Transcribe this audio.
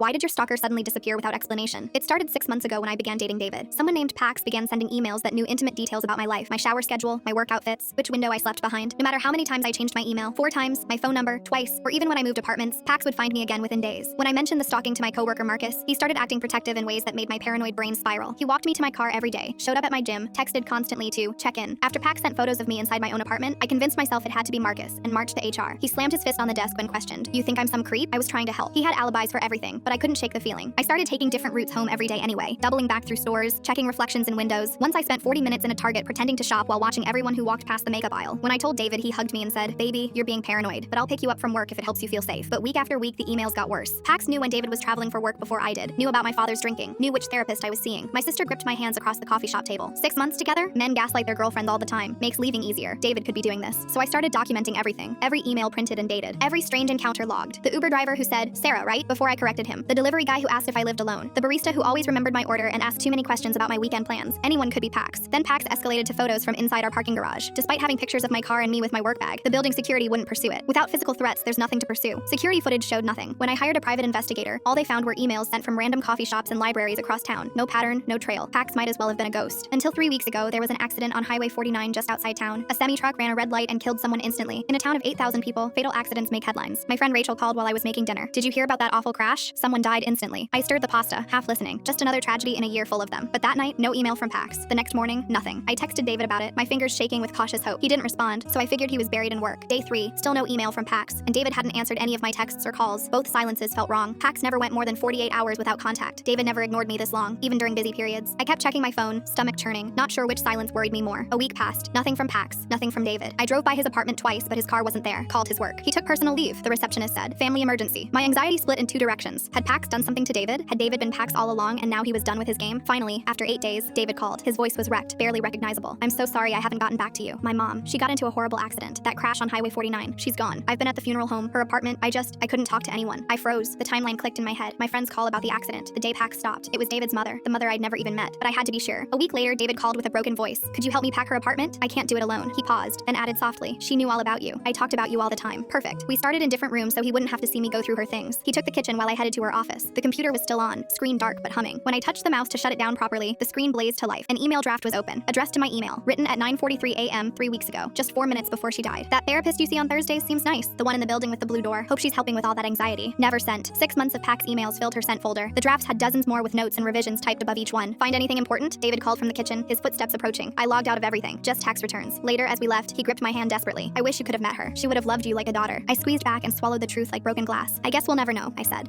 Why did your stalker suddenly disappear without explanation? It started 6 months ago when I began dating David. Someone named Pax began sending emails that knew intimate details about my life, my shower schedule, my work outfits, which window I slept behind. No matter how many times I changed my email, 4 times, my phone number, twice, or even when I moved apartments, Pax would find me again within days. When I mentioned the stalking to my coworker Marcus, he started acting protective in ways that made my paranoid brain spiral. He walked me to my car every day, showed up at my gym, texted constantly to check in. After Pax sent photos of me inside my own apartment, I convinced myself it had to be Marcus and marched to HR. He slammed his fist on the desk when questioned. You think I'm some creep? I was trying to help. He had alibis for everything, but I couldn't shake the feeling. I started taking different routes home every day anyway, doubling back through stores, checking reflections in windows. Once I spent 40 minutes in a Target pretending to shop while watching everyone who walked past the makeup aisle. When I told David, he hugged me and said, "Baby, you're being paranoid, but I'll pick you up from work if it helps you feel safe." But week after week, the emails got worse. Pax knew when David was traveling for work before I did, knew about my father's drinking, knew which therapist I was seeing. My sister gripped my hands across the coffee shop table. 6 months together? Men gaslight their girlfriends all the time. Makes leaving easier. David could be doing this. So I started documenting everything. Every email printed and dated. Every strange encounter logged. The Uber driver who said, "Sarah, right?" before I corrected him. The delivery guy who asked if I lived alone. The barista who always remembered my order and asked too many questions about my weekend plans. Anyone could be Pax. Then Pax escalated to photos from inside our parking garage. Despite having pictures of my car and me with my work bag, the building security wouldn't pursue it. Without physical threats, there's nothing to pursue. Security footage showed nothing. When I hired a private investigator, all they found were emails sent from random coffee shops and libraries across town. No pattern, no trail. Pax might as well have been a ghost. Until 3 weeks ago, there was an accident on Highway 49 just outside town. A semi-truck ran a red light and killed someone instantly. In a town of 8,000 people, fatal accidents make headlines. My friend Rachel called while I was making dinner. "Did you hear about that awful crash? Someone died instantly." I stirred the pasta, half listening. Just another tragedy in a year full of them. But that night, no email from Pax. The next morning, nothing. I texted David about it, my fingers shaking with cautious hope. He didn't respond, so I figured he was buried in work. Day 3, still no email from Pax, and David hadn't answered any of my texts or calls. Both silences felt wrong. Pax never went more than 48 hours without contact. David never ignored me this long, even during busy periods. I kept checking my phone, stomach churning, not sure which silence worried me more. A week passed. Nothing from Pax, nothing from David. I drove by his apartment twice, but his car wasn't there. Called his work. He took personal leave, the receptionist said. Family emergency. My anxiety split in 2 directions. Had Pax done something to David? Had David been Pax all along and now he was done with his game? Finally, after 8 days, David called. His voice was wrecked, barely recognizable. "I'm so sorry I haven't gotten back to you. My mom, she got into a horrible accident. That crash on Highway 49. She's gone. I've been at the funeral home, her apartment. I couldn't talk to anyone. I froze. The timeline clicked in my head. My friend's call about the accident. The day Pax stopped. It was David's mother, the mother I'd never even met. But I had to be sure. A week later, David called with a broken voice. "Could you help me pack her apartment? I can't do it alone." He paused, then added softly, "She knew all about you. I talked about you all the time." Perfect. We started in different rooms so he wouldn't have to see me go through her things. He took the kitchen while I headed to her office. The computer was still on, screen dark but humming. When I touched the mouse to shut it down properly, the screen blazed to life. An email draft was open, addressed to my email, written at 9:43 a.m. 3 weeks ago, just 4 minutes before she died. "That therapist you see on Thursdays seems nice. The one in the building with the blue door. Hope she's helping with all that anxiety. Never sent." 6 months of Pax emails filled her sent folder. The drafts had dozens more with notes and revisions typed above each one. "Find anything important?" David called from the kitchen, his footsteps approaching. I logged out of everything, just tax returns. Later, as we left, he gripped my hand desperately. "I wish you could have met her. She would have loved you like a daughter." I squeezed back and swallowed the truth like broken glass. "I guess we'll never know," I said.